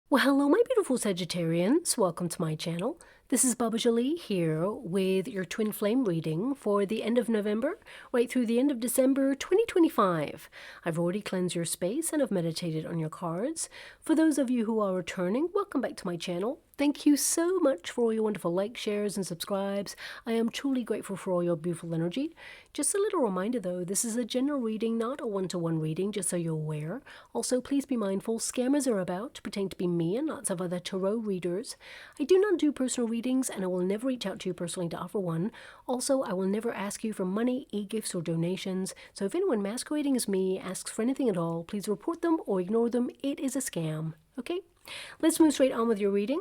Well, hello, my beautiful Sagittarians. Welcome to my channel. This is Baba Jolie here with your twin flame reading for the end of November, right through the end of December 2025. I've already cleansed your space and I've meditated on your cards. For those of you who are returning, welcome back to my channel. Thank you so much for all your wonderful likes, shares, and subscribes. I am truly grateful for all your beautiful energy. Just a little reminder though, this is a general reading, not a one-to-one reading, just so you're aware. Also, please be mindful, scammers are about to pretend to be me and lots of other tarot readers. I do not do personal readings and I will never reach out to you personally to offer one. Also, I will never ask you for money, e-gifts, or donations. So if anyone masquerading as me asks for anything at all, please report them or ignore them. It is a scam. Okay? Let's move straight on with your reading.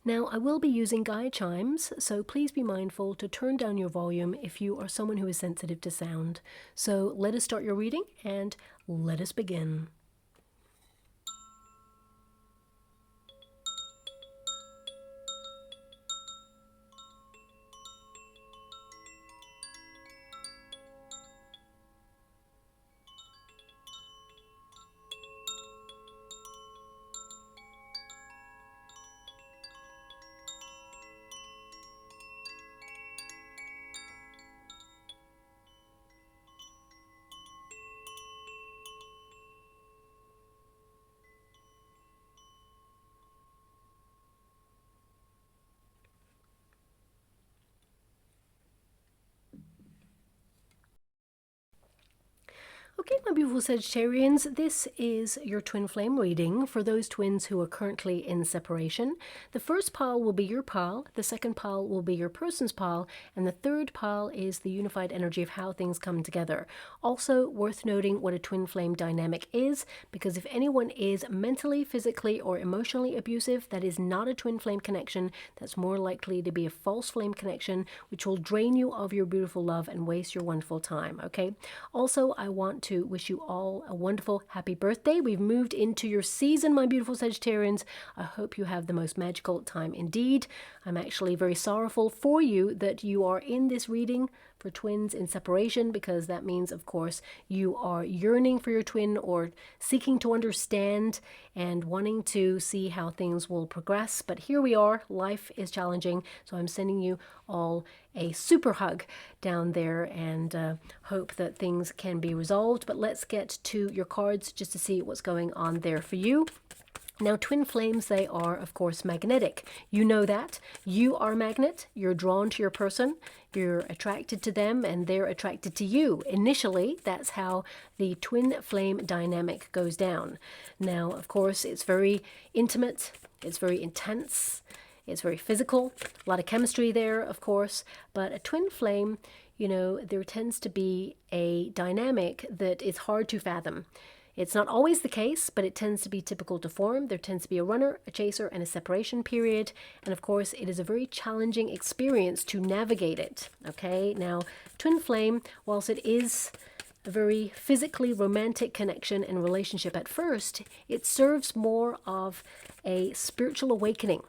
Now, I will be using guide chimes, so please be mindful to turn down your volume if you are someone who is sensitive to sound. So let us start your reading and let us begin. Okay, my beautiful Sagittarians, this is your twin flame reading for those twins who are currently in separation. The first pile will be your pile, the second pile will be your person's pile, and the third pile is the unified energy of how things come together. Also worth noting what a twin flame dynamic is, because if anyone is mentally, physically, or emotionally abusive, that is not a twin flame connection. That's more likely to be a false flame connection, which will drain you of your beautiful love and waste your wonderful time, okay? Also, I want to wish you all a wonderful happy birthday. We've moved into your season, my beautiful Sagittarians. I hope you have the most magical time indeed. I'm actually very sorrowful for you that you are in this reading for twins in separation, because that means, of course, you are yearning for your twin or seeking to understand and wanting to see how things will progress. But here we are. Life is challenging, so I'm sending you all a super hug down there and hope that things can be resolved. But let's get to your cards just to see what's going on there for you. Now, twin flames, they are, of course, magnetic. You know that. You are a magnet. You're drawn to your person. You're attracted to them, and they're attracted to you. Initially, that's how the twin flame dynamic goes down. Now, of course, it's very intimate. It's very intense. It's very physical. A lot of chemistry there, of course. But a twin flame, you know, there tends to be a dynamic that is hard to fathom. It's not always the case, but it tends to be typical to form. There tends to be a runner, a chaser, and a separation period. And of course, it is a very challenging experience to navigate it. Okay, now, twin flame, whilst it is a very physically romantic connection and relationship at first, it serves more of a spiritual awakening.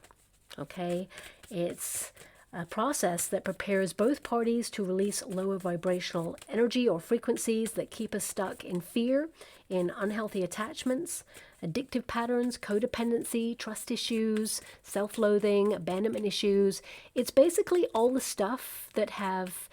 Okay, it's a process that prepares both parties to release lower vibrational energy or frequencies that keep us stuck in fear, in unhealthy attachments, addictive patterns, codependency, trust issues, self-loathing, abandonment issues. It's basically all the stuff that have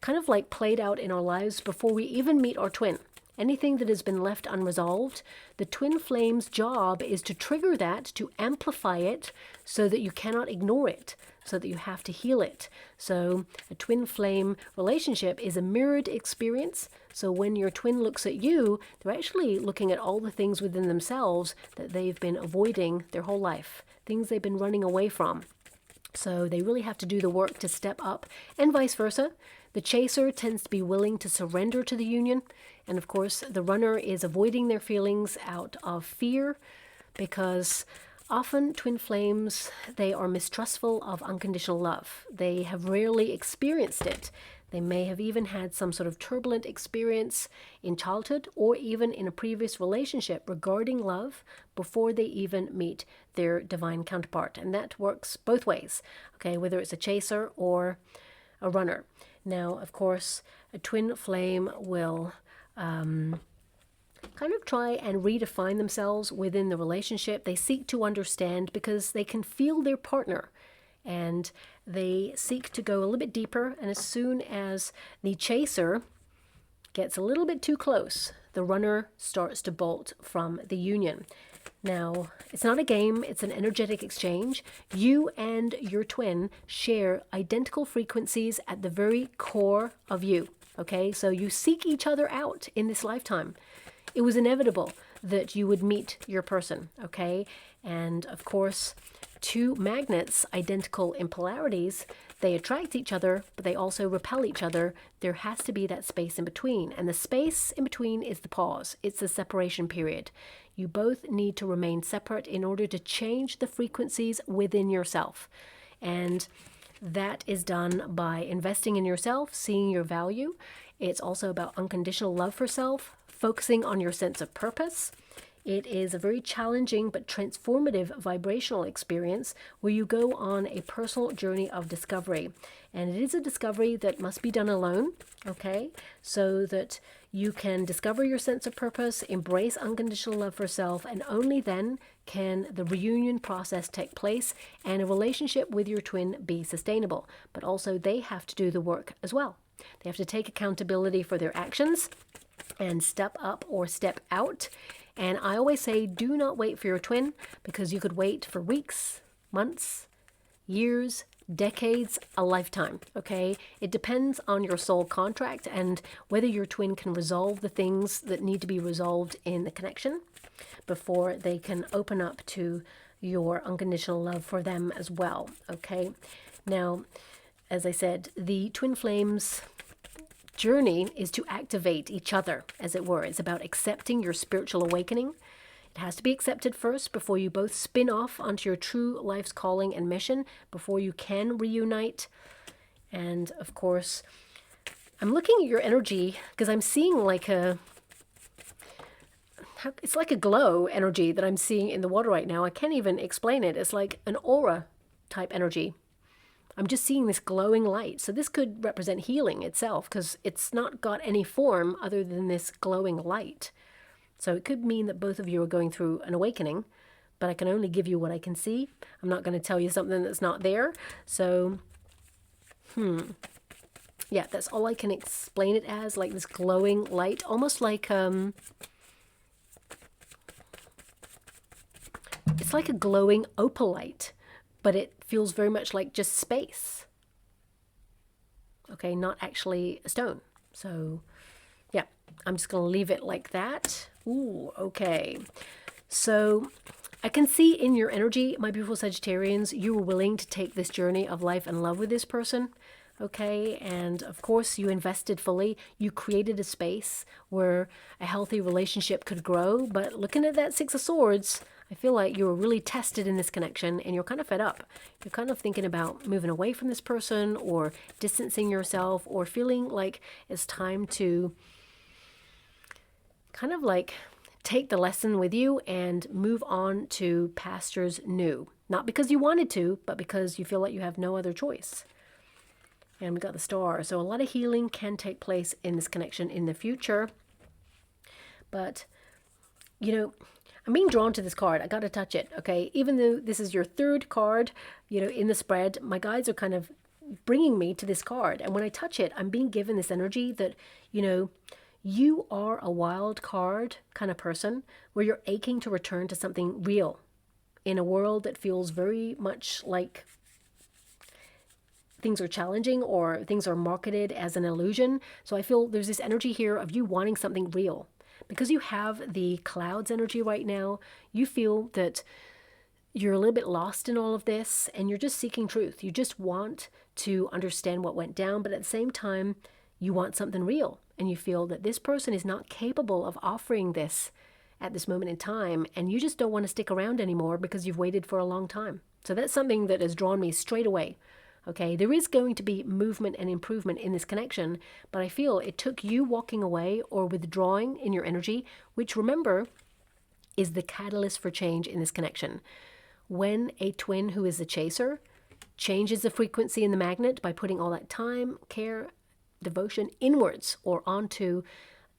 kind of like played out in our lives before we even meet our twin. Anything that has been left unresolved, the twin flame's job is to trigger that, to amplify it so that you cannot ignore it, so that you have to heal it. So a twin flame relationship is a mirrored experience. So when your twin looks at you, they're actually looking at all the things within themselves that they've been avoiding their whole life, things they've been running away from. So they really have to do the work to step up, and vice versa. The chaser tends to be willing to surrender to the union. And of course, the runner is avoiding their feelings out of fear, because often twin flames, they are mistrustful of unconditional love. They have rarely experienced it. They may have even had some sort of turbulent experience in childhood or even in a previous relationship regarding love before they even meet their divine counterpart. And that works both ways, okay, whether it's a chaser or a runner. Now, of course, a twin flame will kind of try and redefine themselves within the relationship. They seek to understand because they can feel their partner, and they seek to go a little bit deeper. And as soon as the chaser gets a little bit too close, the runner starts to bolt from the union. Now, it's not a game, it's an energetic exchange. You and your twin share identical frequencies at the very core of you, okay? So you seek each other out in this lifetime. It was inevitable that you would meet your person, okay? And of course, two magnets identical in polarities, they attract each other, but they also repel each other. There has to be that space in between. And the space in between is the pause. It's the separation period. You both need to remain separate in order to change the frequencies within yourself. And that is done by investing in yourself, seeing your value. It's also about unconditional love for self, focusing on your sense of purpose. It is a very challenging but transformative vibrational experience where you go on a personal journey of discovery. And it is a discovery that must be done alone, okay? So that you can discover your sense of purpose, embrace unconditional love for self, and only then can the reunion process take place and a relationship with your twin be sustainable. But also they have to do the work as well. They have to take accountability for their actions and step up or step out. And I always say, do not wait for your twin, because you could wait for weeks, months, years, decades, a lifetime, okay? It depends on your soul contract and whether your twin can resolve the things that need to be resolved in the connection before they can open up to your unconditional love for them as well, okay? Now, as I said, the twin flames journey is to activate each other, as it were. It's about accepting your spiritual awakening. It has to be accepted first before you both spin off onto your true life's calling and mission, before you can reunite. And of course, I'm looking at your energy because I'm seeing like it's like a glow energy that I'm seeing in the water right now. I can't even explain it. It's like an aura type energy. I'm just seeing this glowing light. So this could represent healing itself because it's not got any form other than this glowing light. So it could mean that both of you are going through an awakening, but I can only give you what I can see. I'm not going to tell you something that's not there. So, yeah, that's all I can explain it as, like this glowing light, almost like, it's like a glowing opalite, but it feels very much like just space. Okay, not actually a stone. So, yeah, I'm just going to leave it like that. Ooh, okay. So, I can see in your energy, my beautiful Sagittarians, you were willing to take this journey of life and love with this person. Okay, and of course you invested fully. You created a space where a healthy relationship could grow. But looking at that Six of Swords, I feel like you were really tested in this connection and you're kind of fed up. You're kind of thinking about moving away from this person or distancing yourself or feeling like it's time to kind of like take the lesson with you and move on to pastures new. Not because you wanted to, but because you feel like you have no other choice. And we got the Star. So a lot of healing can take place in this connection in the future. But, you know, I'm being drawn to this card. I got to touch it, okay? Even though this is your third card, you know, in the spread, my guides are kind of bringing me to this card. And when I touch it, I'm being given this energy that, you know, you are a wild card kind of person where you're aching to return to something real in a world that feels very much like things are challenging or things are marketed as an illusion. So I feel there's this energy here of you wanting something real. Because you have the clouds energy right now, you feel that you're a little bit lost in all of this and you're just seeking truth. You just want to understand what went down, but at the same time, you want something real. And you feel that this person is not capable of offering this at this moment in time, and you just don't want to stick around anymore because you've waited for a long time. So that's something that has drawn me straight away. Okay, there is going to be movement and improvement in this connection, but I feel it took you walking away or withdrawing in your energy, which remember is the catalyst for change in this connection. When a twin who is a chaser changes the frequency in the magnet by putting all that time, care, devotion inwards or onto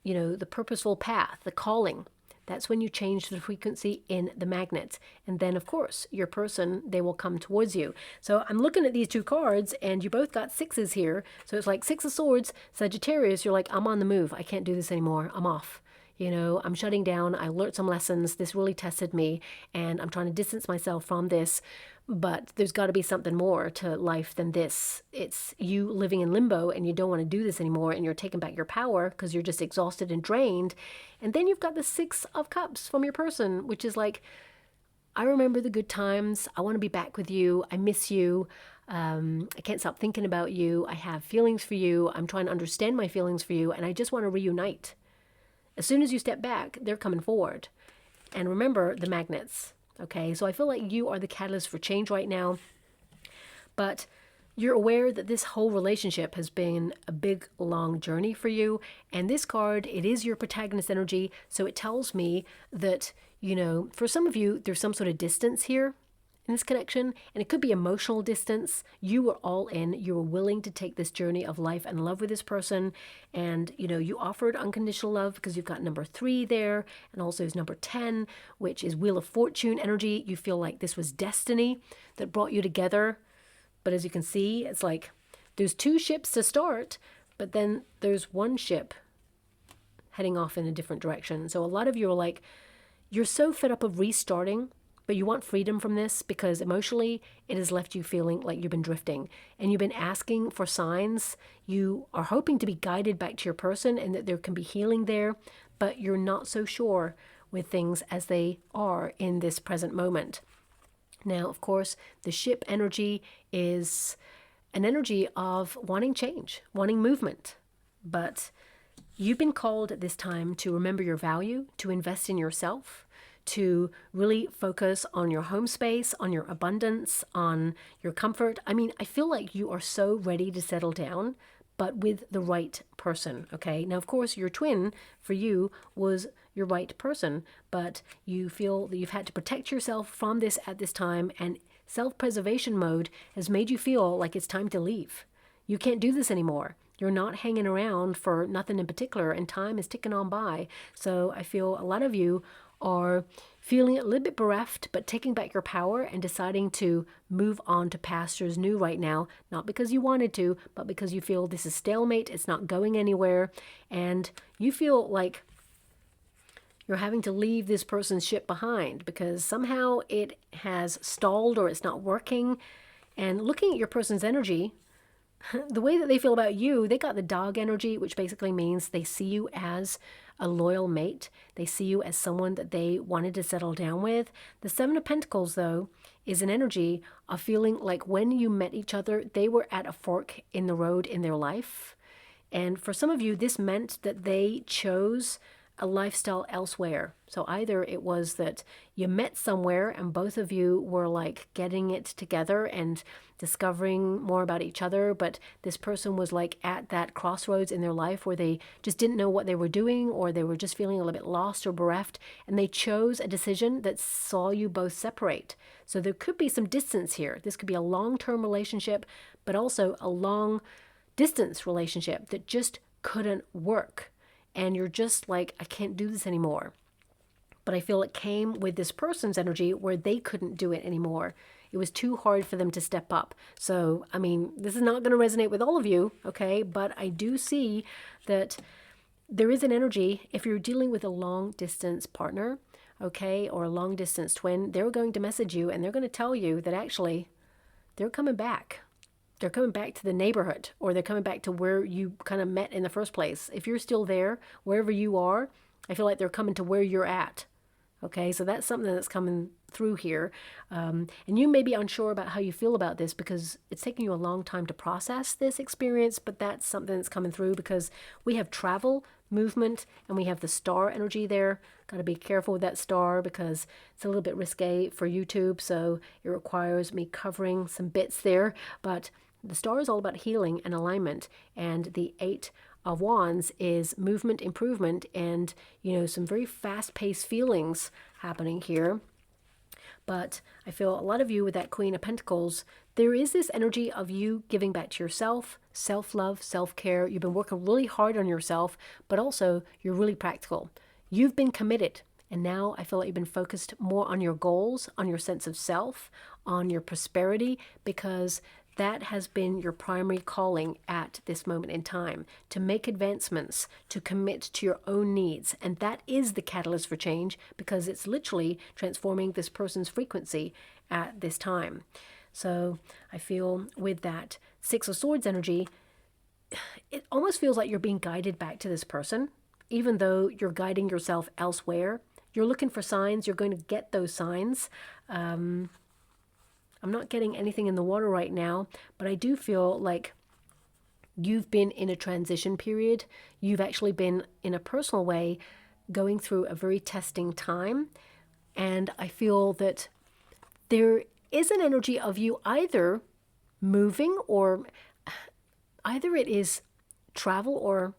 the purposeful path, the calling. That's when you change the frequency in the magnet. And then, of course, your person, they will come towards you. So I'm looking at these two cards, and you both got sixes here. So it's like Six of Swords, Sagittarius, you're like, I'm on the move. I can't do this anymore. I'm off. I'm shutting down. I learned some lessons. This really tested me, and I'm trying to distance myself from this. But there's got to be something more to life than this. It's you living in limbo and you don't want to do this anymore, and you're taking back your power because you're just exhausted and drained. And then you've got the Six of Cups from your person, which is like, I remember the good times. I want to be back with you. I miss you. I can't stop thinking about you. I have feelings for you. I'm trying to understand my feelings for you, and I just want to reunite. As soon as you step back, they're coming forward. And remember the magnets. Okay, so I feel like you are the catalyst for change right now, but you're aware that this whole relationship has been a big, long journey for you. And this card, it is your protagonist energy. So it tells me that, for some of you, there's some sort of distance here in this connection, and it could be emotional distance. You were all in. You were willing to take this journey of life and love with this person, and you offered unconditional love because you've got number 3 there, and also is number 10, which is Wheel of Fortune energy. You feel like this was destiny that brought you together, but as you can see, it's like there's 2 ships to start, but then there's 1 ship heading off in a different direction. So a lot of you are like, you're so fed up of restarting, but you want freedom from this because emotionally it has left you feeling like you've been drifting, and you've been asking for signs. You are hoping to be guided back to your person and that there can be healing there, but you're not so sure with things as they are in this present moment. Now, of course, the ship energy is an energy of wanting change, wanting movement, but you've been called at this time to remember your value, to invest in yourself, to really focus on your home space, on your abundance, on your comfort. I mean, I feel like you are so ready to settle down, but with the right person, okay? Now, of course, your twin for you was your right person, but you feel that you've had to protect yourself from this at this time, and self-preservation mode has made you feel like it's time to leave. You can't do this anymore. You're not hanging around for nothing in particular, and time is ticking on by. So I feel a lot of you are feeling a little bit bereft, but taking back your power and deciding to move on to pastures new right now, not because you wanted to, but because you feel this is stalemate, it's not going anywhere, and you feel like you're having to leave this person's ship behind because somehow it has stalled or it's not working. And looking at your person's energy, the way that they feel about you, they got the dog energy, which basically means they see you as a loyal mate. They see you as someone that they wanted to settle down with. The Seven of Pentacles, though, is an energy of feeling like when you met each other, they were at a fork in the road in their life. And for some of you, this meant that they chose a lifestyle elsewhere. So either it was that you met somewhere and both of you were like getting it together and discovering more about each other, but this person was like at that crossroads in their life where they just didn't know what they were doing, or they were just feeling a little bit lost or bereft, and they chose a decision that saw you both separate. So there could be some distance here. This could be a long-term relationship, but also a long distance relationship that just couldn't work. And you're just like, I can't do this anymore. But I feel it came with this person's energy where they couldn't do it anymore. It was too hard for them to step up. So, I mean, this is not going to resonate with all of you, okay? But I do see that there is an energy, if you're dealing with a long distance partner, okay, or a long distance twin, they're going to message you and they're going to tell you that actually they're coming back. They're coming back to the neighborhood, or they're coming back to where you kind of met in the first place. If you're still there, wherever you are, I feel like they're coming to where you're at. Okay, so that's something that's coming through here. And you may be unsure about how you feel about this because it's taking you a long time to process this experience, but that's something that's coming through because we have travel, movement, and we have the star energy there. Got to be careful with that star because it's a little bit risque for YouTube, so it requires me covering some bits there. But the star is all about healing and alignment, and the 8 of Wands is movement, improvement, and, some very fast-paced feelings happening here. But I feel a lot of you with that Queen of Pentacles, There is this energy of you giving back to yourself, self-love, self-care. You've been working really hard on yourself, but also you're really practical. You've been committed. And now I feel like you've been focused more on your goals, on your sense of self, on your prosperity, because that has been your primary calling at this moment in time, to make advancements, to commit to your own needs. And that is the catalyst for change, because it's literally transforming this person's frequency at this time. So I feel with that Six of Swords energy, it almost feels like you're being guided back to this person, even though you're guiding yourself elsewhere. You're looking for signs. You're going to get those signs. I'm not getting anything in the water right now, but I do feel like you've been in a transition period. You've actually been, in a personal way, going through a very testing time. And I feel that there is an energy of you either moving, or either it is travel or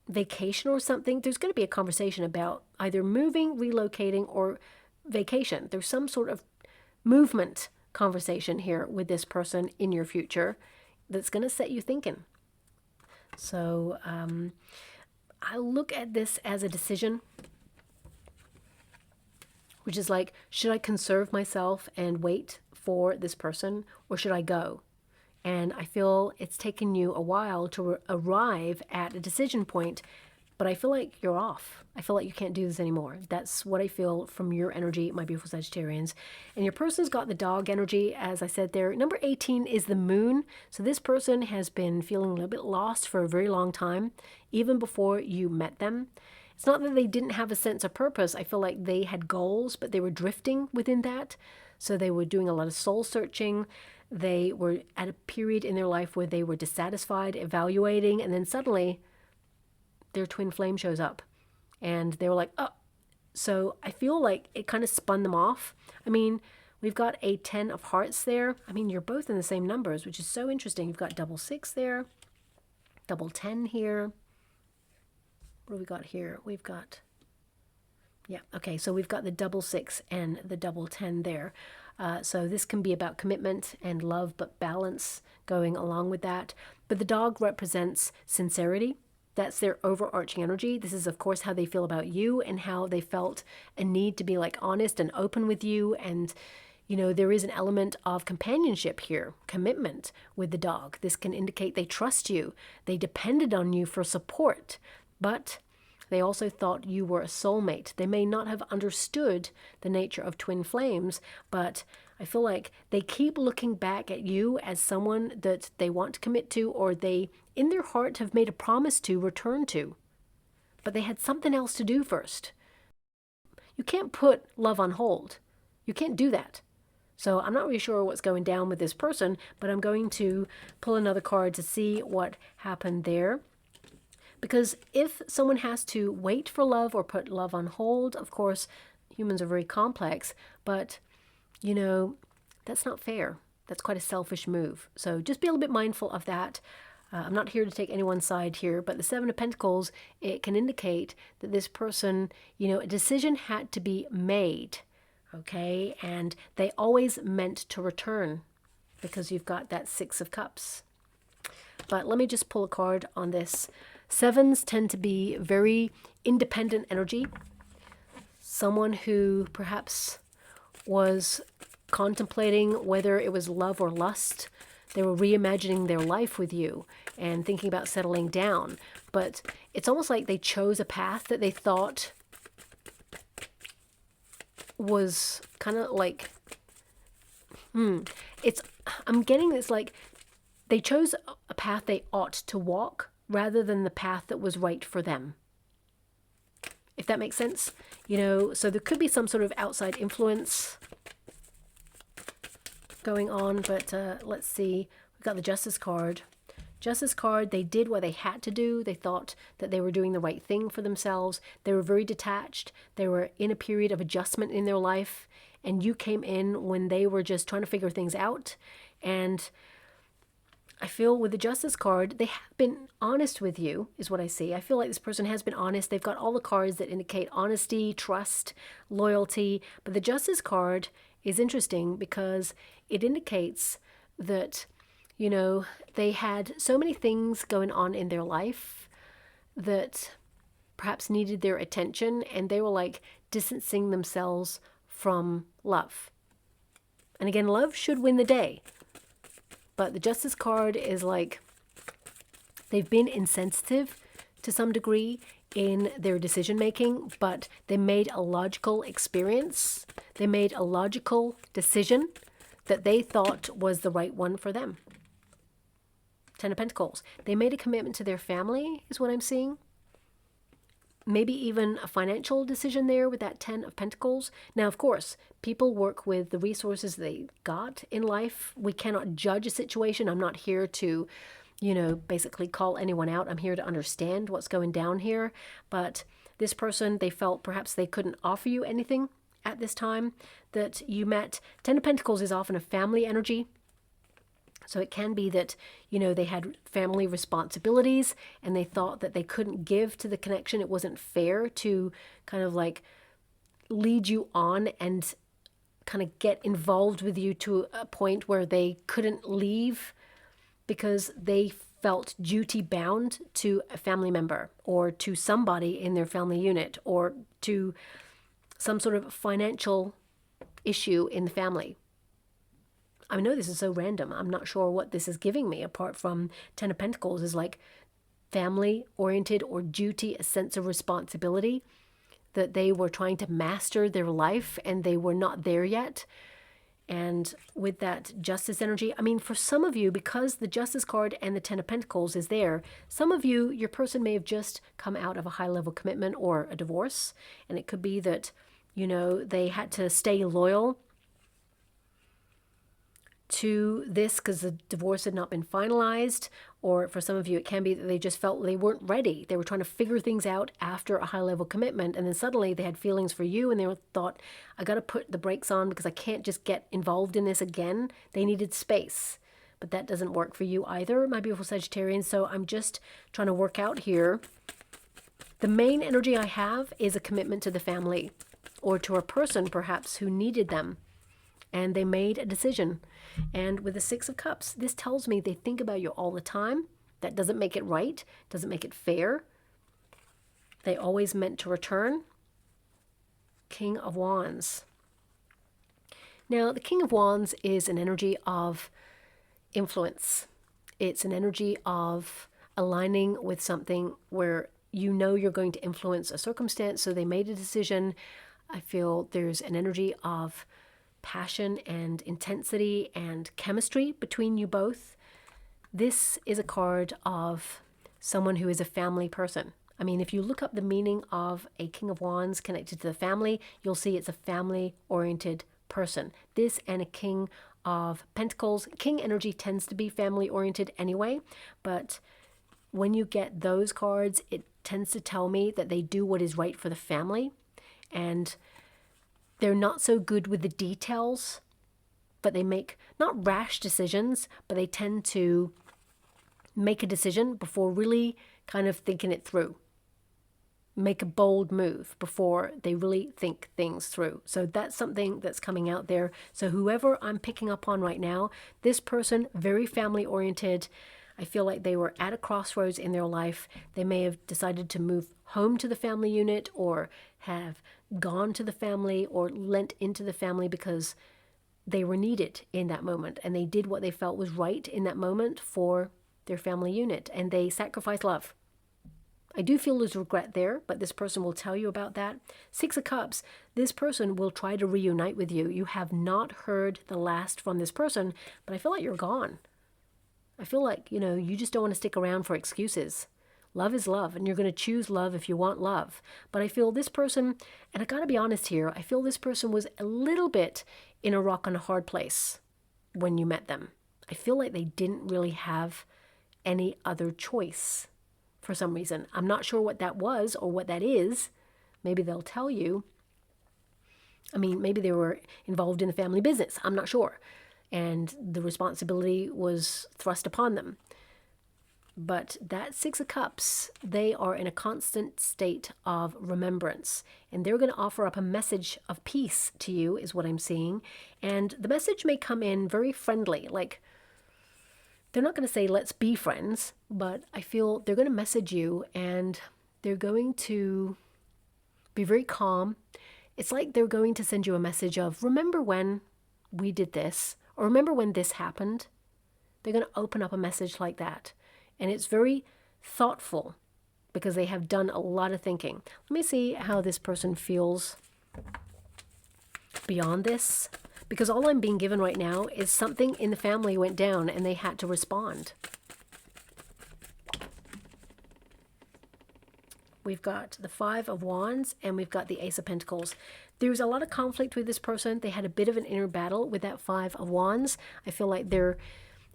vacation or something. There's going to be a conversation about either moving, relocating, or vacation. There's some sort of movement conversation here with this person in your future that's going to set you thinking. So I look at this as a decision, which is like, should I conserve myself and wait for this person, or should I go? And I feel it's taken you a while to arrive at a decision point, but I feel like you're off. I feel like you can't do this anymore. That's what I feel from your energy, my beautiful Sagittarians. And your person's got the dog energy, as I said there. Number 18 is the moon. So this person has been feeling a little bit lost for a very long time, even before you met them. It's not that they didn't have a sense of purpose. I feel like they had goals, but they were drifting within that. So they were doing a lot of soul searching. They were at a period in their life where they were dissatisfied, evaluating, and then suddenly their twin flame shows up. And they were like, oh. So I feel like it kind of spun them off. I mean, we've got a 10 of hearts there. I mean, you're both in the same numbers, which is so interesting. You've got double 6 there, double 10 here. What do we got here? We've got, yeah, okay, so we've got the double 6 and the double 10 there. So this can be about commitment and love, but balance going along with that. But the dog represents sincerity. That's their overarching energy. This is, of course, how they feel about you and how they felt a need to be like honest and open with you. And, you know, there is an element of companionship here, commitment with the dog. This can indicate they trust you. They depended on you for support, but they also thought you were a soulmate. They may not have understood the nature of twin flames, but I feel like they keep looking back at you as someone that they want to commit to, or they, in their heart, have made a promise to return to. But they had something else to do first. You can't put love on hold. You can't do that. So I'm not really sure what's going down with this person, but I'm going to pull another card to see what happened there. Because if someone has to wait for love or put love on hold, of course, humans are very complex, but, you know, that's not fair. That's quite a selfish move. So just be a little bit mindful of that. I'm not here to take anyone's side here, but the Seven of Pentacles, it can indicate that this person, you know, a decision had to be made, okay? And they always meant to return, because you've got that Six of Cups. But let me just pull a card on this. Sevens tend to be very independent energy. Someone who perhaps was contemplating whether it was love or lust. They were reimagining their life with you and thinking about settling down. But it's almost like they chose a path that they thought was kind of like, I'm getting this like, they chose a path they ought to walk rather than the path that was right for them. If that makes sense. You know, so there could be some sort of outside influence going on, but let's see. We've got the Justice card. Justice card, they did what they had to do. They thought that they were doing the right thing for themselves. They were very detached. They were in a period of adjustment in their life, and you came in when they were just trying to figure things out. And I feel with the Justice card, they have been honest with you, is what I see. I feel like this person has been honest. They've got all the cards that indicate honesty, trust, loyalty. But the Justice card is interesting because it indicates that, you know, they had so many things going on in their life that perhaps needed their attention, and they were like distancing themselves from love. And again, love should win the day. But the Justice card is like they've been insensitive to some degree in their decision making, but they made a logical experience. They made a logical decision that they thought was the right one for them. Ten of Pentacles. They made a commitment to their family, is what I'm seeing. Maybe even a financial decision there with that Ten of Pentacles. Now, of course, people work with the resources they got in life. We cannot judge a situation. I'm not here to, you know, basically call anyone out. I'm here to understand what's going down here. But this person, they felt perhaps they couldn't offer you anything at this time that you met. Ten of Pentacles is often a family energy. So it can be that, you know, they had family responsibilities and they thought that they couldn't give to the connection. It wasn't fair to kind of like lead you on and kind of get involved with you to a point where they couldn't leave because they felt duty bound to a family member or to somebody in their family unit or to some sort of financial issue in the family. I know this is so random. I'm not sure what this is giving me apart from Ten of Pentacles is like family oriented or duty, a sense of responsibility that they were trying to master their life and they were not there yet. And with that Justice energy, I mean, for some of you, because the Justice card and the Ten of Pentacles is there, some of you, your person may have just come out of a high level commitment or a divorce. And it could be that, you know, they had to stay loyal to this because the divorce had not been finalized, or for some of you it can be that they just felt they weren't ready. They were trying to figure things out after a high level commitment, and then suddenly they had feelings for you and they thought, I got to put the brakes on because I can't just get involved in this again. They needed space, but that doesn't work for you either, my beautiful Sagittarians. So I'm just trying to work out here. The main energy I have is a commitment to the family or to a person perhaps who needed them, and they made a decision. And with the Six of Cups, this tells me they think about you all the time. That doesn't make it right, doesn't make it fair. They always meant to return. King of Wands. Now, the King of Wands is an energy of influence. It's an energy of aligning with something where you know you're going to influence a circumstance, so they made a decision. I feel there's an energy of passion and intensity and chemistry between you both. This is a card of someone who is a family person. I mean, if you look up the meaning of a King of Wands connected to the family, you'll see it's a family-oriented person. This and a King of Pentacles. King energy tends to be family-oriented anyway, but when you get those cards, it tends to tell me that they do what is right for the family, and they're not so good with the details, but they make not rash decisions, but they tend to make a decision before really kind of thinking it through. Make a bold move before they really think things through. So that's something that's coming out there. So whoever I'm picking up on right now, this person, very family oriented. I feel like they were at a crossroads in their life. They may have decided to move home to the family unit or have gone to the family or lent into the family because they were needed in that moment. And they did what they felt was right in that moment for their family unit. And they sacrificed love. I do feel there's regret there, but this person will tell you about that. Six of Cups, this person will try to reunite with you. You have not heard the last from this person, but I feel like you're gone. I feel like, you know, you just don't want to stick around for excuses. Love is love, and you're going to choose love if you want love. But I feel this person, and I got to be honest here, I feel this person was a little bit in a rock and a hard place when you met them. I feel like they didn't really have any other choice for some reason. I'm not sure what that was or what that is. Maybe they'll tell you. I mean, maybe they were involved in the family business. I'm not sure. And the responsibility was thrust upon them. But that Six of Cups, they are in a constant state of remembrance. And they're going to offer up a message of peace to you, is what I'm seeing. And the message may come in very friendly, like, they're not going to say, let's be friends, but I feel they're going to message you and they're going to be very calm. It's like they're going to send you a message of, remember when we did this, or remember when this happened. They're going to open up a message like that. And it's very thoughtful because they have done a lot of thinking. Let me see how this person feels beyond this, because all I'm being given right now is something in the family went down and they had to respond. We've got the Five of Wands and we've got the Ace of Pentacles. There's a lot of conflict with this person. They had a bit of an inner battle with that Five of Wands. I feel like they're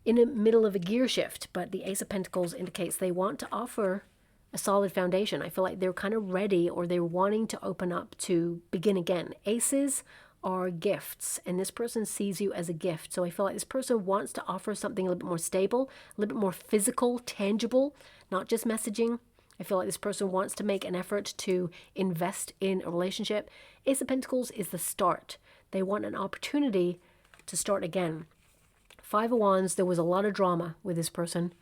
in the middle of a gear shift, but the Ace of Pentacles indicates they want to offer a solid foundation. I feel like they're kind of ready, or they're wanting to open up to begin again. Aces are gifts, and this person sees you as a gift. So I feel like this person wants to offer something a little bit more stable, a little bit more physical, tangible, not just messaging. I feel like this person wants to make an effort to invest in a relationship. Ace of Pentacles is the start. They want an opportunity to start again. Five of Wands, there was a lot of drama with this person,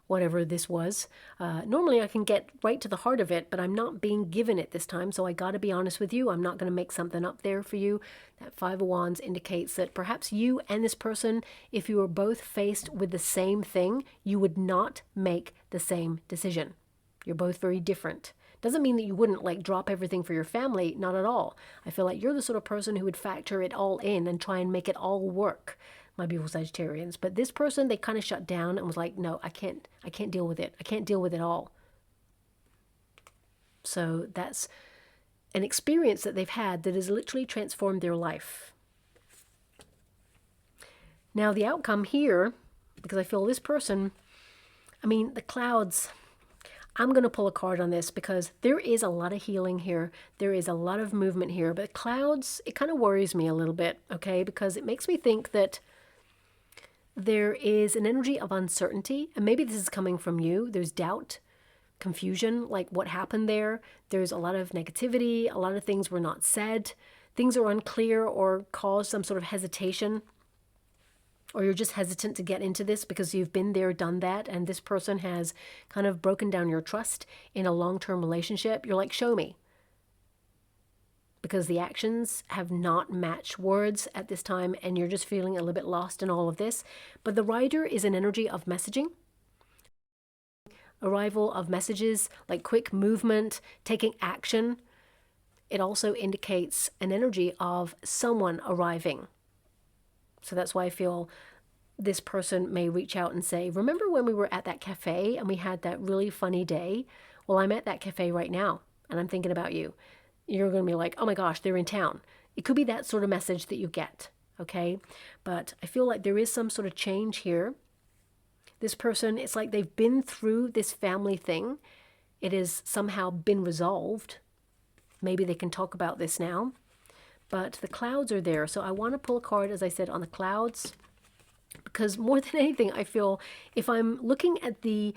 whatever this was. Normally I can get right to the heart of it, but I'm not being given it this time, so I got to be honest with you. I'm not going to make something up there for you. That Five of Wands indicates that perhaps you and this person, if you were both faced with the same thing, you would not make the same decision. You're both very different. Doesn't mean that you wouldn't like drop everything for your family, not at all. I feel like you're the sort of person who would factor it all in and try and make it all work, my beautiful Sagittarians. But this person, they kind of shut down and was like, no, I can't deal with it. I can't deal with it all. So that's an experience that they've had that has literally transformed their life. Now the outcome here, because I feel this person, I mean, the clouds, I'm going to pull a card on this because there is a lot of healing here. There is a lot of movement here, but clouds, it kind of worries me a little bit, okay? Because it makes me think that there is an energy of uncertainty, and maybe this is coming from you. There's doubt, confusion, like what happened there. There's a lot of negativity. A lot of things were not said. Things are unclear or cause some sort of hesitation. Or you're just hesitant to get into this because you've been there, done that, and this person has kind of broken down your trust in a long-term relationship. You're like, show me. Because the actions have not matched words at this time, and you're just feeling a little bit lost in all of this. But the Rider is an energy of messaging. Arrival of messages, like quick movement, taking action. It also indicates an energy of someone arriving. So that's why I feel this person may reach out and say, remember when we were at that cafe and we had that really funny day? Well, I'm at that cafe right now and I'm thinking about you. You're going to be like, oh my gosh, they're in town. It could be that sort of message that you get, okay? But I feel like there is some sort of change here. This person, it's like they've been through this family thing. It has somehow been resolved. Maybe they can talk about this now. But the clouds are there. So I want to pull a card, as I said, on the clouds. Because more than anything, I feel if I'm looking at the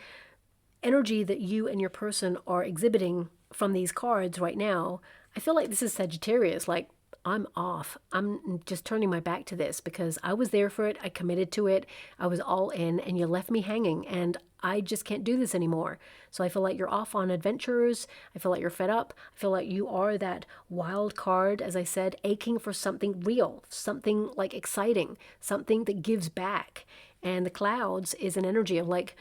energy that you and your person are exhibiting from these cards right now, I feel like this is Sagittarius. Like, I'm off. I'm just turning my back to this because I was there for it. I committed to it. I was all in, and you left me hanging, and I just can't do this anymore. So I feel like you're off on adventures. I feel like you're fed up. I feel like you are that wild card, as I said, aching for something real, something like exciting, something that gives back. And the clouds is an energy of like,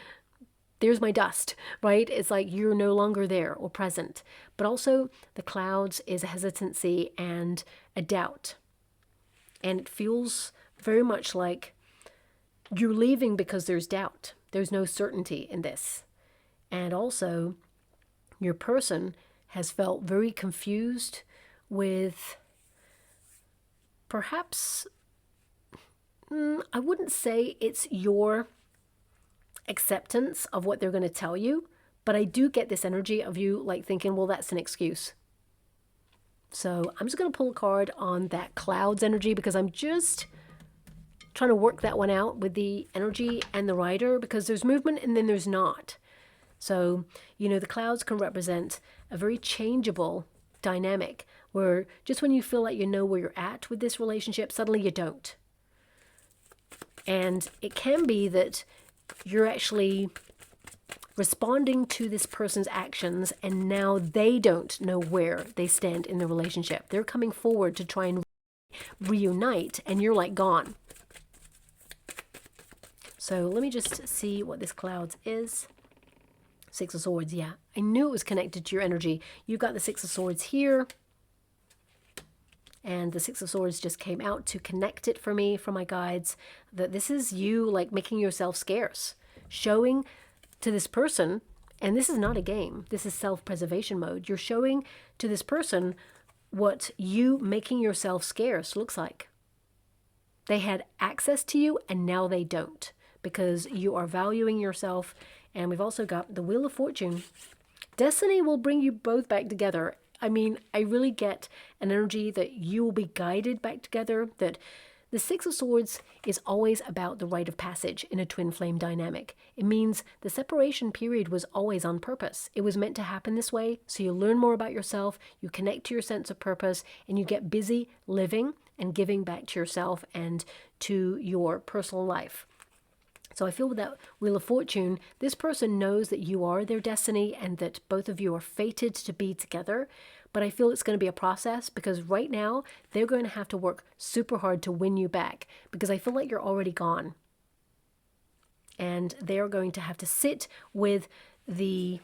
there's my dust, right? It's like you're no longer there or present. But also the clouds is a hesitancy and a doubt. And it feels very much like you're leaving because there's doubt. There's no certainty in this. And also your person has felt very confused with perhaps, I wouldn't say it's your acceptance of what they're going to tell you, but I do get this energy of you like thinking, well, that's an excuse. So I'm just going to pull a card on that clouds energy because I'm just trying to work that one out with the energy and the Rider, because there's movement and then there's not. So, you know, the clouds can represent a very changeable dynamic where just when you feel like you know where you're at with this relationship, suddenly you don't. And it can be that you're actually responding to this person's actions, and now they don't know where they stand in the relationship. They're coming forward to try and reunite, and you're like gone. So let me just see what this clouds is. Six of Swords, yeah. I knew it was connected to your energy. You've got the Six of Swords here. And the Six of Swords just came out to connect it for me, for my guides, that this is you like making yourself scarce. Showing to this person, and this is not a game, this is self-preservation mode. You're showing to this person what you making yourself scarce looks like. They had access to you and now they don't, because you are valuing yourself. And we've also got the Wheel of Fortune. Destiny will bring you both back together. I mean, I really get an energy that you will be guided back together, that the Six of Swords is always about the rite of passage in a twin flame dynamic. It means the separation period was always on purpose. It was meant to happen this way, so you learn more about yourself, you connect to your sense of purpose, and you get busy living and giving back to yourself and to your personal life. So I feel with that Wheel of Fortune, this person knows that you are their destiny and that both of you are fated to be together. But I feel it's going to be a process, because right now they're going to have to work super hard to win you back, because I feel like you're already gone. And they're going to have to sit with the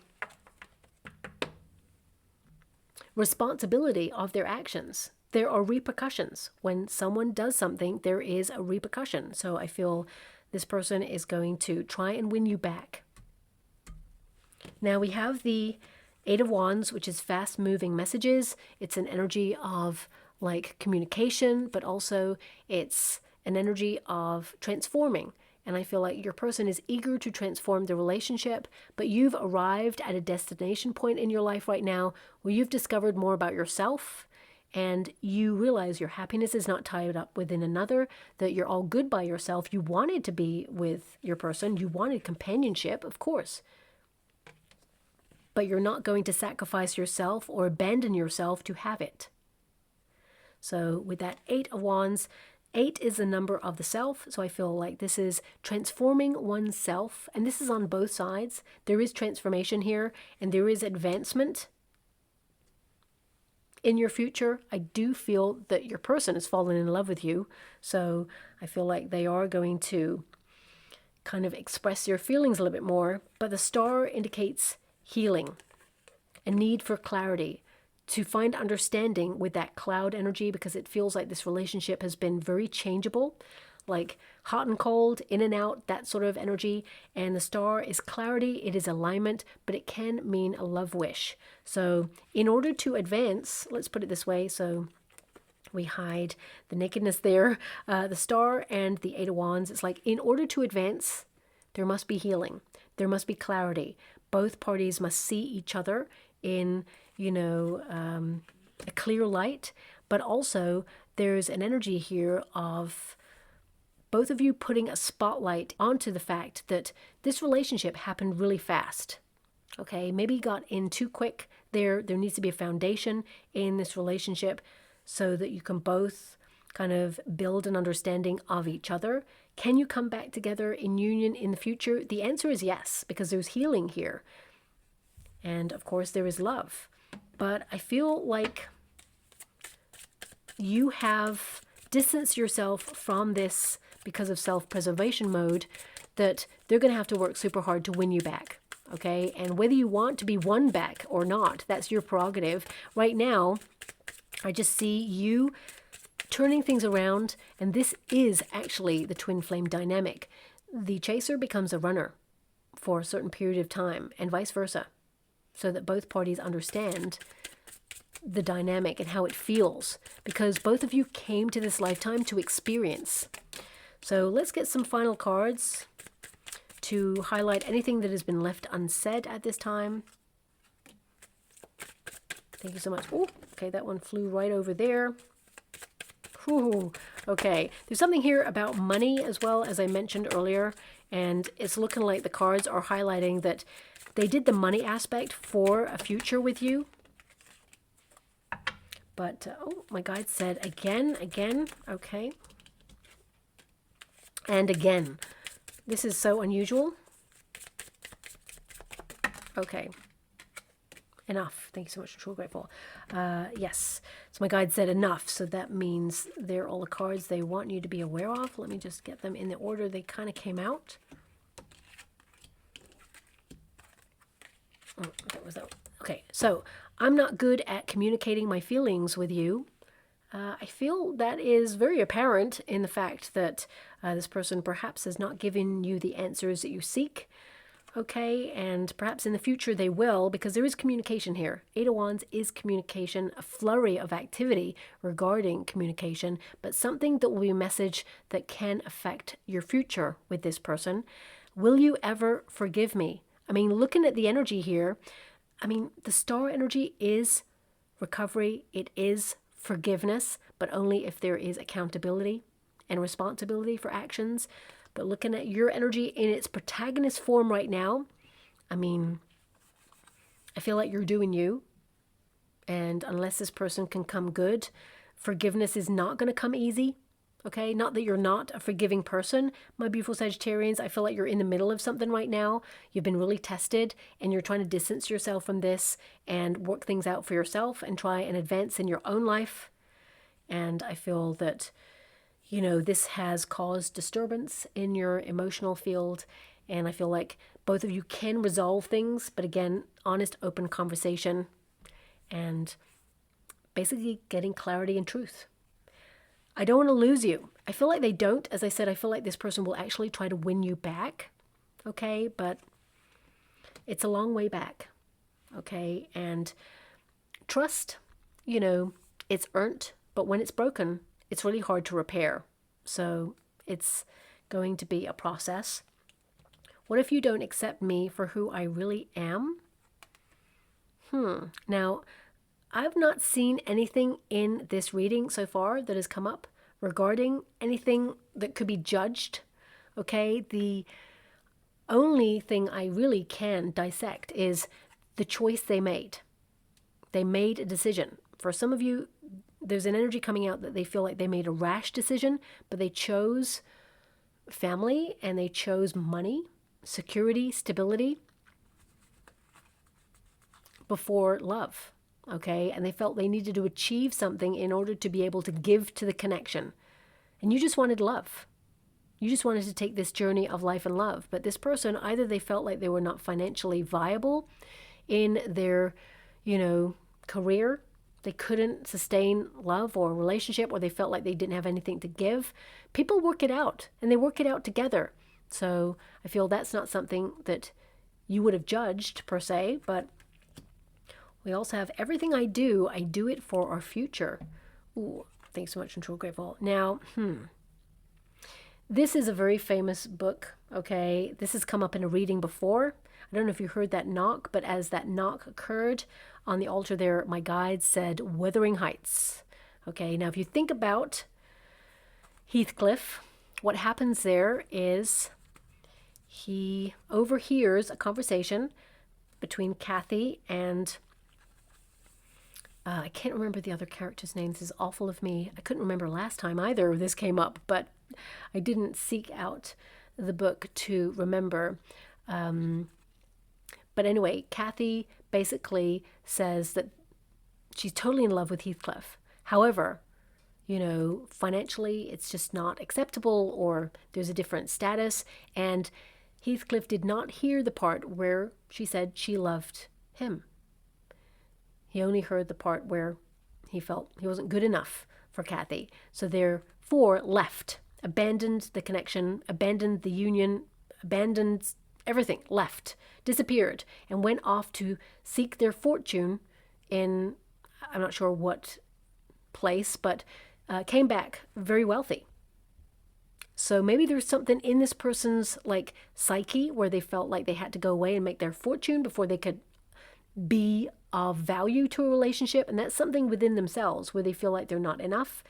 responsibility of their actions. There are repercussions. When someone does something, there is a repercussion. So I feel this person is going to try and win you back. Now we have the Eight of Wands, which is fast-moving messages. It's an energy of like communication, but also it's an energy of transforming. And I feel like your person is eager to transform the relationship, but you've arrived at a destination point in your life right now where you've discovered more about yourself, and you realize your happiness is not tied up within another, that you're all good by yourself. You wanted to be with your person. You wanted companionship, of course. But you're not going to sacrifice yourself or abandon yourself to have it. So with that Eight of Wands, 8 is the number of the self. So I feel like this is transforming oneself. And this is on both sides. There is transformation here and there is advancement in your future. I do feel that your person has fallen in love with you. So I feel like they are going to kind of express your feelings a little bit more. But the star indicates healing, a need for clarity, to find understanding with that cloud energy, because it feels like this relationship has been very changeable, like hot and cold, in and out, that sort of energy. And the star is clarity, it is alignment, but it can mean a love wish. So in order to advance, let's put it this way, so we hide the nakedness there, the star and the Eight of Wands, it's like in order to advance, there must be healing, there must be clarity. Both parties must see each other in, a clear light, but also there's an energy here of both of you putting a spotlight onto the fact that this relationship happened really fast. Okay, maybe got in too quick. There needs to be a foundation in this relationship so that you can both kind of build an understanding of each other. Can you come back together in union in the future? The answer is yes, because there's healing here. And of course there is love. But I feel like you have distanced yourself from this because of self-preservation mode, that they're going to have to work super hard to win you back. Okay, and whether you want to be won back or not, that's your prerogative. Right now, I just see you turning things around, and this is actually the twin flame dynamic. The chaser becomes a runner for a certain period of time, and vice versa, so that both parties understand the dynamic and how it feels, because both of you came to this lifetime to experience. So let's get some final cards to highlight anything that has been left unsaid at this time. Thank you so much. Oh, okay, that one flew right over there. Ooh, okay, there's something here about money as well, as I mentioned earlier, and it's looking like the cards are highlighting that they did the money aspect for a future with you. But, oh, my guide said again, okay. And again. This is so unusual. Okay. Enough. Thank you so much. I'm so grateful. Yes. So my guide said enough. So that means they're all the cards they want you to be aware of. Let me just get them in the order they kind of came out. Oh, that was that. Okay. So I'm not good at communicating my feelings with you. I feel that is very apparent in the fact that this person perhaps has not given you the answers that you seek. Okay, and perhaps in the future they will, because there is communication here. Eight of Wands is communication, a flurry of activity regarding communication, but something that will be a message that can affect your future with this person. Will you ever forgive me? I mean, looking at the energy here, I mean, the star energy is recovery, it is forgiveness, but only if there is accountability and responsibility for actions. But looking at your energy in its protagonist form right now, I mean, I feel like you're doing you. And unless this person can come good, forgiveness is not going to come easy. Okay, not that you're not a forgiving person, my beautiful Sagittarians. I feel like you're in the middle of something right now. You've been really tested and you're trying to distance yourself from this and work things out for yourself and try and advance in your own life. And I feel that, you know, this has caused disturbance in your emotional field. And I feel like both of you can resolve things, but again, honest, open conversation and basically getting clarity and truth. I don't want to lose you. I feel like they don't. As I said, I feel like this person will actually try to win you back. Okay, but it's a long way back. Okay, and trust, you know, it's earned, but when it's broken, it's really hard to repair. So it's going to be a process. What if you don't accept me for who I really am? Now, I've not seen anything in this reading so far that has come up regarding anything that could be judged. Okay, the only thing I really can dissect is the choice they made. They made a decision. For some of you, there's an energy coming out that they feel like they made a rash decision, but they chose family and they chose money, security, stability before love. Okay, and they felt they needed to achieve something in order to be able to give to the connection. And you just wanted love. You just wanted to take this journey of life and love. But this person, either they felt like they were not financially viable in their, you know, career. They couldn't sustain love or relationship, or they felt like they didn't have anything to give. People work it out, and they work it out together. So I feel that's not something that you would have judged per se, but we also have everything I do it for our future. Ooh, thanks so much, I'm so grateful. Now, this is a very famous book, okay? This has come up in a reading before. I don't know if you heard that knock, but as that knock occurred on the altar there, my guide said, Wuthering Heights. Okay, now if you think about Heathcliff, what happens there is he overhears a conversation between Kathy and I can't remember the other character's name. This is awful of me. I couldn't remember last time either this came up, but I didn't seek out the book to remember. But anyway, Kathy basically says that she's totally in love with Heathcliff. However, you know, financially it's just not acceptable, or there's a different status. And Heathcliff did not hear the part where she said she loved him. He only heard the part where he felt he wasn't good enough for Kathy. So therefore left, abandoned the connection, abandoned the union, abandoned everything, left, disappeared, and went off to seek their fortune in, I'm not sure what place, but came back very wealthy. So maybe there's something in this person's like psyche where they felt like they had to go away and make their fortune before they could be of value to a relationship, and that's something within themselves where they feel like they're not enough.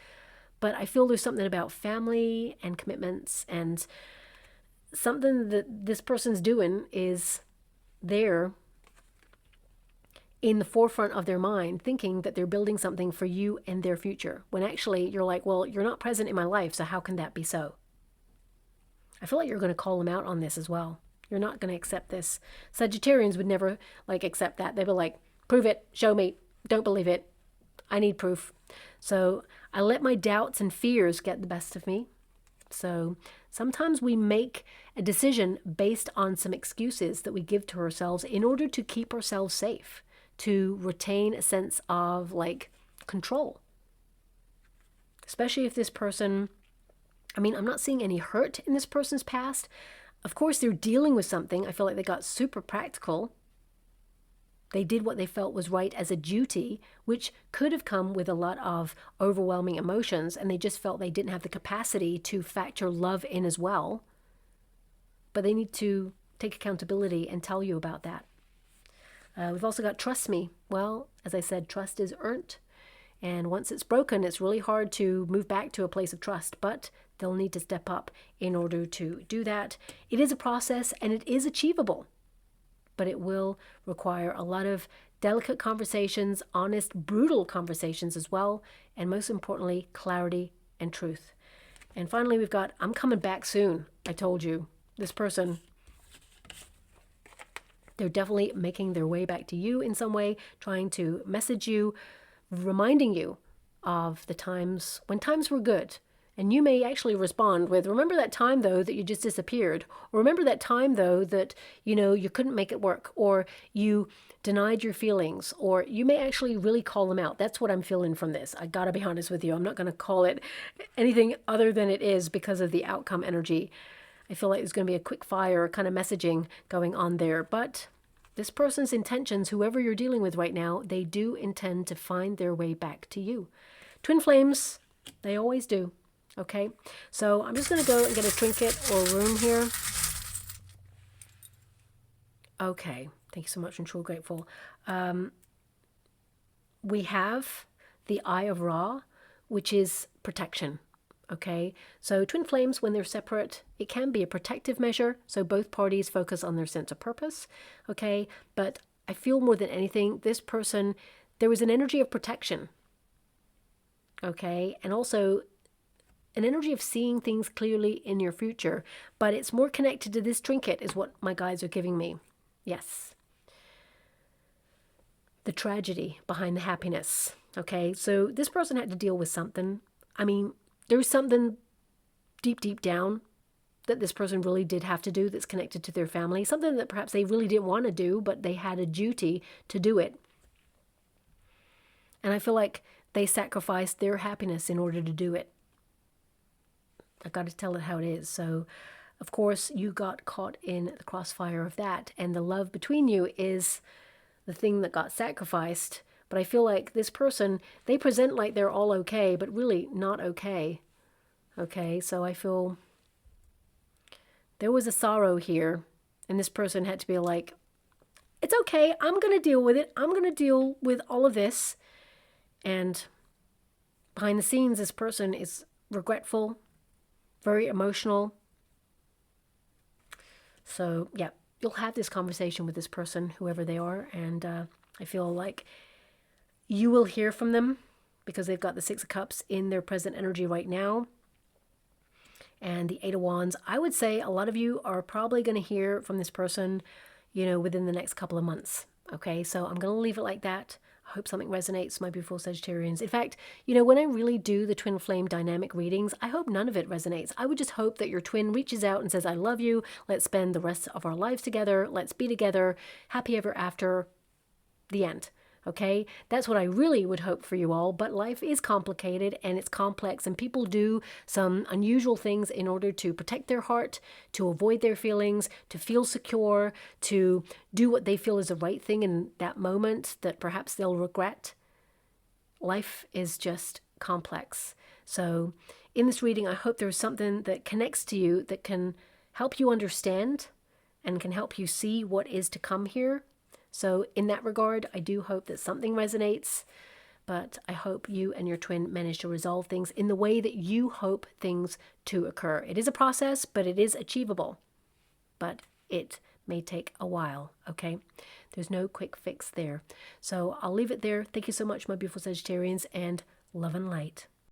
But I feel there's something about family and commitments, and something that this person's doing is there in the forefront of their mind, thinking that they're building something for you and their future, when actually you're like, well, you're not present in my life, so how can that be so? I feel like you're going to call them out on this as well. You're not going to accept this. Sagittarians would never like accept that. They'd be like, prove it, show me, don't believe it. I need proof. So I let my doubts and fears get the best of me. So sometimes we make a decision based on some excuses that we give to ourselves in order to keep ourselves safe, to retain a sense of like control. Especially if this person, I mean, I'm not seeing any hurt in this person's past. Of course, they're dealing with something. I feel like they got super practical. They did what they felt was right as a duty, which could have come with a lot of overwhelming emotions, and they just felt they didn't have the capacity to factor love in as well. But they need to take accountability and tell you about that. We've also got trust me. Well, as I said, trust is earned. And once it's broken, it's really hard to move back to a place of trust, but they'll need to step up in order to do that. It is a process and it is achievable, but it will require a lot of delicate conversations, honest, brutal conversations as well, and most importantly, clarity and truth. And finally, we've got, I'm coming back soon. I told you, this person, they're definitely making their way back to you in some way, trying to message you, reminding you of the times when times were good. And you may actually respond with, remember that time though that you just disappeared, or remember that time though that, you couldn't make it work, or you denied your feelings, or you may actually really call them out. That's what I'm feeling from this. I gotta be honest with you. I'm not gonna call it anything other than it is because of the outcome energy. I feel like there's gonna be a quick fire kind of messaging going on there, but this person's intentions, whoever you're dealing with right now, they do intend to find their way back to you. Twin flames, they always do. Okay, so I'm just going to go and get a trinket or rune here. Okay, thank you so much. I'm truly grateful. We have the Eye of Ra, which is protection. Okay, so twin flames, when they're separate, it can be a protective measure. So both parties focus on their sense of purpose. Okay, but I feel more than anything, this person, there was an energy of protection. Okay, and also an energy of seeing things clearly in your future, but it's more connected to this trinket is what my guides are giving me. Yes. The tragedy behind the happiness. Okay, so this person had to deal with something. I mean, there was something deep, deep down that this person really did have to do that's connected to their family, something that perhaps they really didn't want to do, but they had a duty to do it. And I feel like they sacrificed their happiness in order to do it. I got to tell it how it is. So, of course, you got caught in the crossfire of that. And the love between you is the thing that got sacrificed. But I feel like this person, they present like they're all okay, but really not okay. Okay, so I feel there was a sorrow here. And this person had to be like, it's okay, I'm going to deal with it. I'm going to deal with all of this. And behind the scenes, this person is regretful, very emotional. So, yeah, you'll have this conversation with this person, whoever they are. And I feel like you will hear from them because they've got the Six of Cups in their present energy right now. And the Eight of Wands. I would say a lot of you are probably going to hear from this person, within the next couple of months. Okay, so I'm going to leave it like that. I hope something resonates, my beautiful Sagittarians. In fact, when I really do the twin flame dynamic readings, I hope none of it resonates. I would just hope that your twin reaches out and says, I love you. Let's spend the rest of our lives together. Let's be together. Happy ever after. The end. Okay, that's what I really would hope for you all, but life is complicated and it's complex, and people do some unusual things in order to protect their heart, to avoid their feelings, to feel secure, to do what they feel is the right thing in that moment that perhaps they'll regret. Life is just complex. So in this reading, I hope there's something that connects to you that can help you understand and can help you see what is to come here. So in that regard, I do hope that something resonates, but I hope you and your twin manage to resolve things in the way that you hope things to occur. It is a process, but it is achievable, but it may take a while, okay? There's no quick fix there. So I'll leave it there. Thank you so much, my beautiful Sagittarians, and love and light.